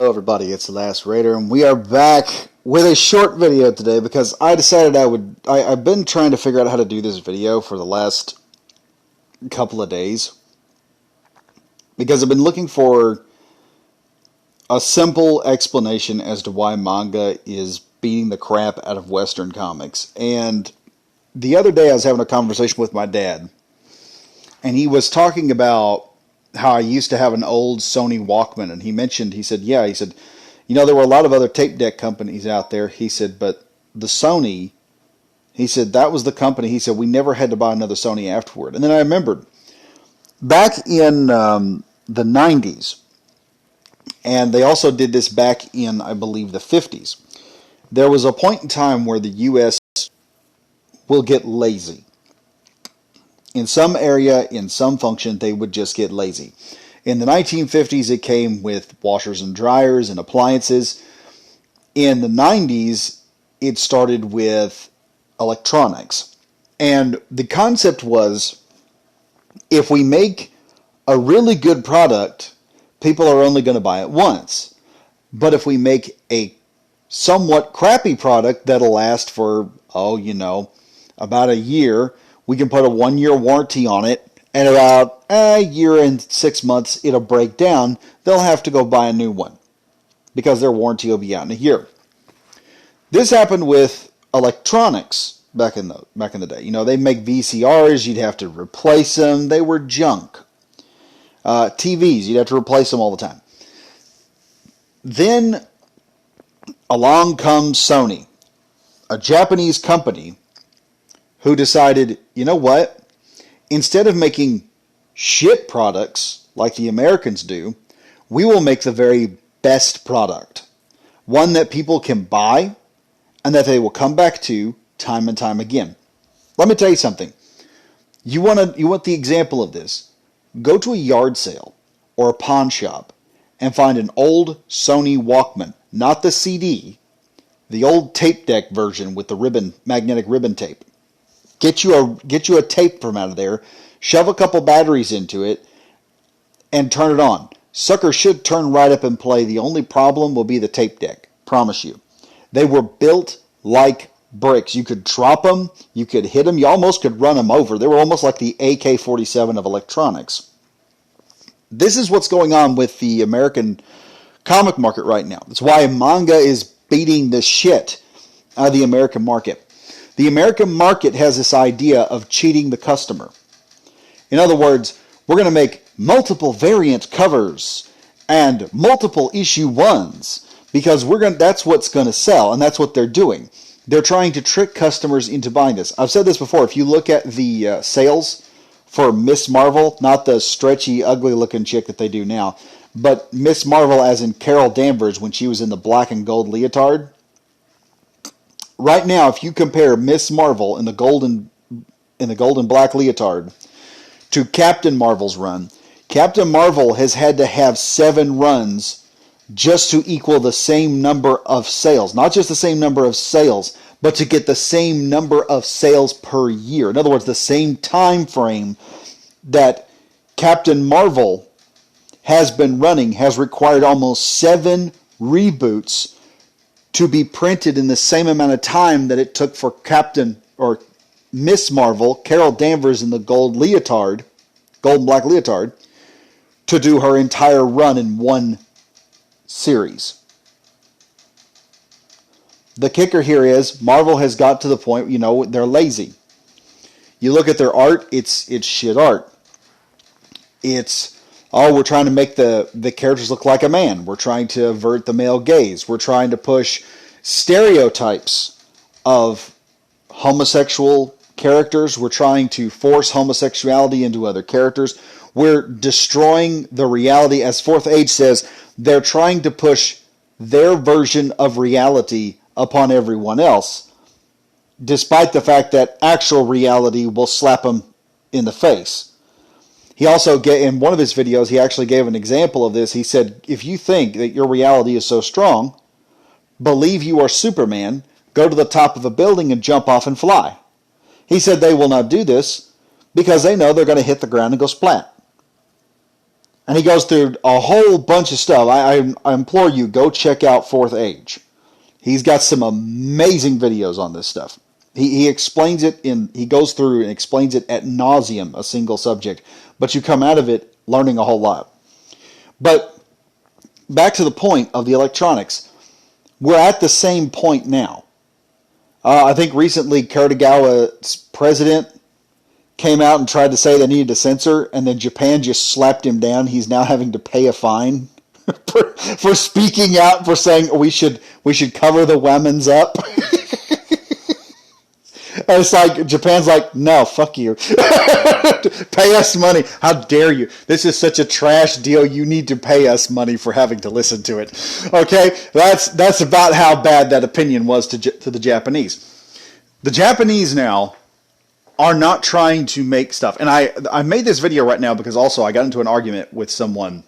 Hello everybody, it's the Last Raider, and we are back with a short video today because I decided I've been trying to figure out how to do this video for the last couple of days because I've been looking for a simple explanation as to why manga is beating the crap out of Western comics. And the other day I was having a conversation with my dad, and he was talking about how I used to have an old Sony Walkman, and he said, you know, there were a lot of other tape deck companies out there. He said, but the Sony, he said, that was the company. He said, we never had to buy another Sony afterward. And then I remembered, back in the 90s, and they also did this back in, I believe, the 50s, there was a point in time where the U.S. will get lazy. In some area, in some function, they would just get lazy. In the 1950s, it came with washers and dryers and appliances. In the 90s, it started with electronics. And the concept was, if we make a really good product, people are only going to buy it once. But if we make a somewhat crappy product that'll last for, about a year, we can put a 1-year warranty on it, and about a year and 6 months it'll break down. They'll have to go buy a new one because their warranty will be out in a year. This happened with electronics back in the day. You know, they make VCRs, you'd have to replace them. They were junk. TVs, you'd have to replace them all the time. Then along comes Sony, a Japanese company who decided, you know what, instead of making shit products like the Americans do, we will make the very best product. One that people can buy and that they will come back to time and time again. Let me tell you something. You want the example of this? Go to a yard sale or a pawn shop and find an old Sony Walkman, not the CD, the old tape deck version with the magnetic ribbon tape. Get you a tape from out of there, shove a couple batteries into it, and turn it on. Sucker should turn right up and play. The only problem will be the tape deck. Promise you. They were built like bricks. You could drop them, you could hit them, you almost could run them over. They were almost like the AK-47 of electronics. This is what's going on with the American comic market right now. That's why manga is beating the shit out of the American market. The American market has this idea of cheating the customer. In other words, we're going to make multiple variant covers and multiple issue ones because that's what's going to sell, and that's what they're doing. They're trying to trick customers into buying this. I've said this before. If you look at the sales for Miss Marvel, not the stretchy, ugly-looking chick that they do now, but Miss Marvel as in Carol Danvers when she was in the black and gold leotard. Right now, if you compare Miss Marvel in the gold and black leotard to Captain Marvel's run, Captain Marvel has had to have 7 runs just to equal the same number of sales. Not just the same number of sales, but to get the same number of sales per year. In other words, the same time frame that Captain Marvel has been running has required almost 7 reboots to be printed in the same amount of time that it took for Captain or Miss Marvel, Carol Danvers in the gold and black leotard, to do her entire run in one series. The kicker here is Marvel has got to the point, they're lazy. You look at their art, it's shit art. We're trying to make the characters look like a man. We're trying to avert the male gaze. We're trying to push stereotypes of homosexual characters. We're trying to force homosexuality into other characters. We're destroying the reality. As Fourth Age says, they're trying to push their version of reality upon everyone else, despite the fact that actual reality will slap them in the face. He also, in one of his videos, he actually gave an example of this. He said, if you think that your reality is so strong, believe you are Superman, go to the top of a building and jump off and fly. He said they will not do this because they know they're going to hit the ground and go splat. And he goes through a whole bunch of stuff. I implore you, go check out Fourth Age. He's got some amazing videos on this stuff. He explains it he goes through and explains it at nauseum, a single subject, but you come out of it learning a whole lot. But back to the point of the electronics, we're at the same point now. I think recently Karatagawa's president came out and tried to say they needed to censor, and then Japan just slapped him down. He's now having to pay a fine for speaking out, for saying we should cover the women's up. And it's like, Japan's like, no, fuck you. Pay us money. How dare you? This is such a trash deal. You need to pay us money for having to listen to it. Okay? That's about how bad that opinion was to the Japanese. The Japanese now are not trying to make stuff. And I made this video right now because also I got into an argument with someone,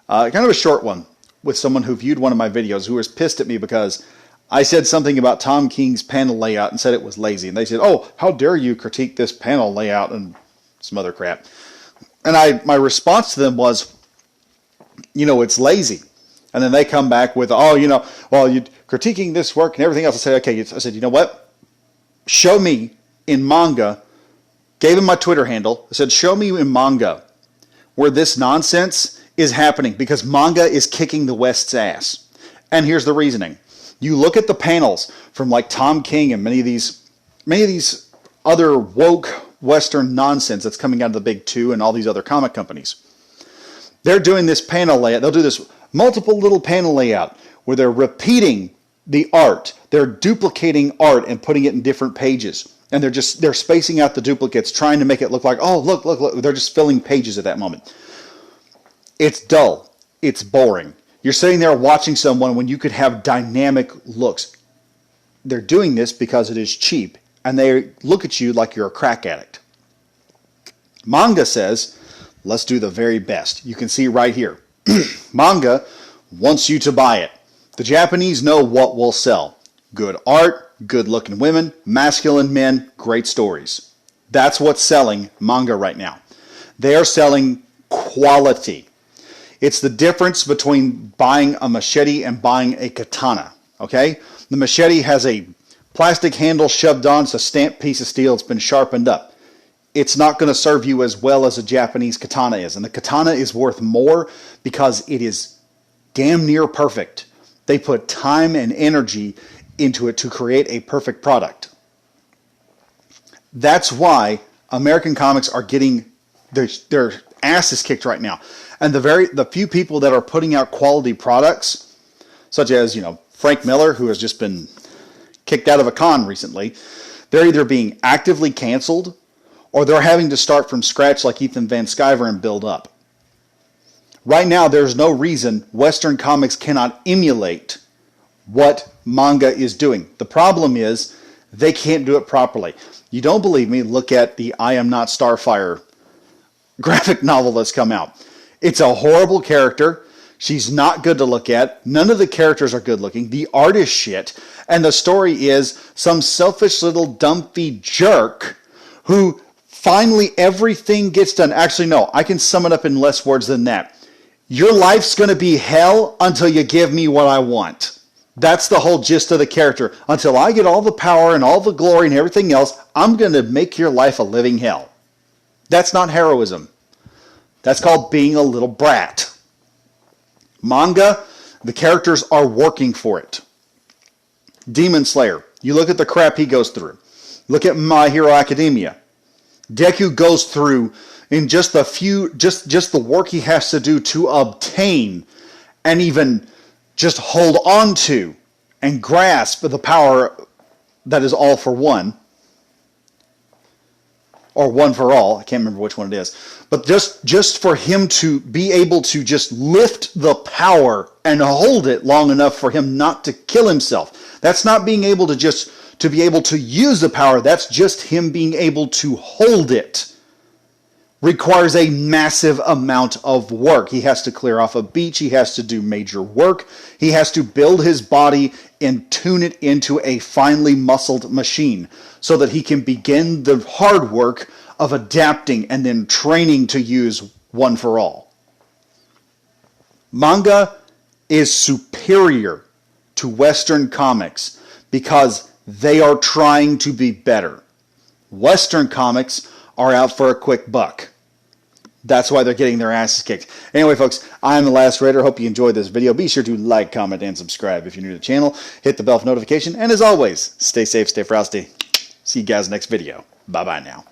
kind of a short one, with someone who viewed one of my videos who was pissed at me because I said something about Tom King's panel layout and said it was lazy. And they said, oh, how dare you critique this panel layout and some other crap. And my response to them was, it's lazy. And then they come back with, oh, well, you're critiquing this work and everything else. I said, okay. I said, you know what? Show me in manga, gave him my Twitter handle. I said, show me in manga where this nonsense is happening, because manga is kicking the West's ass. And here's the reasoning. You look at the panels from like Tom King and many of these other woke Western nonsense that's coming out of the big two and all these other comic companies. They're doing this panel layout. They'll do this multiple little panel layout where they're repeating the art. They're duplicating art and putting it in different pages. And they're spacing out the duplicates, trying to make it look like, oh, look. They're just filling pages at that moment. It's dull. It's boring. You're sitting there watching someone when you could have dynamic looks. They're doing this because it is cheap, and they look at you like you're a crack addict. Manga says, let's do the very best. You can see right here. Manga wants you to buy it. The Japanese know what will sell. Good art, good-looking women, masculine men, great stories. That's what's selling manga right now. They are selling quality. It's the difference between buying a machete and buying a katana, okay? The machete has a plastic handle shoved on. It's a stamped piece of steel. It's been sharpened up. It's not going to serve you as well as a Japanese katana is. And the katana is worth more because it is damn near perfect. They put time and energy into it to create a perfect product. That's why American comics are getting their asses kicked right now. And the few people that are putting out quality products, such as, Frank Miller, who has just been kicked out of a con recently, they're either being actively canceled or they're having to start from scratch like Ethan Van Sciver and build up. Right now, there's no reason Western comics cannot emulate what manga is doing. The problem is they can't do it properly. You don't believe me? Look at the I Am Not Starfire graphic novel that's come out. It's a horrible character. She's not good to look at. None of the characters are good looking. The art is shit. And the story is some selfish little dumpy jerk who finally everything gets done. Actually, no, I can sum it up in less words than that. Your life's going to be hell until you give me what I want. That's the whole gist of the character. Until I get all the power and all the glory and everything else, I'm going to make your life a living hell. That's not heroism. That's called being a little brat. Manga, the characters are working for it. Demon Slayer, you look at the crap he goes through. Look at My Hero Academia. Deku goes through in just the work he has to do to obtain and even just hold on to and grasp the power that is all for one. Or one for all. I can't remember which one it is. But just for him to be able to just lift the power and hold it long enough for him not to kill himself. That's not being able to be able to use the power. That's just him being able to hold it. Requires a massive amount of work. He has to clear off a beach. He has to do major work. He has to build his body and tune it into a finely muscled machine so that he can begin the hard work of adapting and then training to use one for all. Manga is superior to Western comics because they are trying to be better. Western comics are out for a quick buck. That's why they're getting their asses kicked. Anyway, folks, I'm The Last Raider. Hope you enjoyed this video. Be sure to like, comment, and subscribe if you're new to the channel. Hit the bell for notification. And as always, stay safe, stay frosty. See you guys next video. Bye-bye now.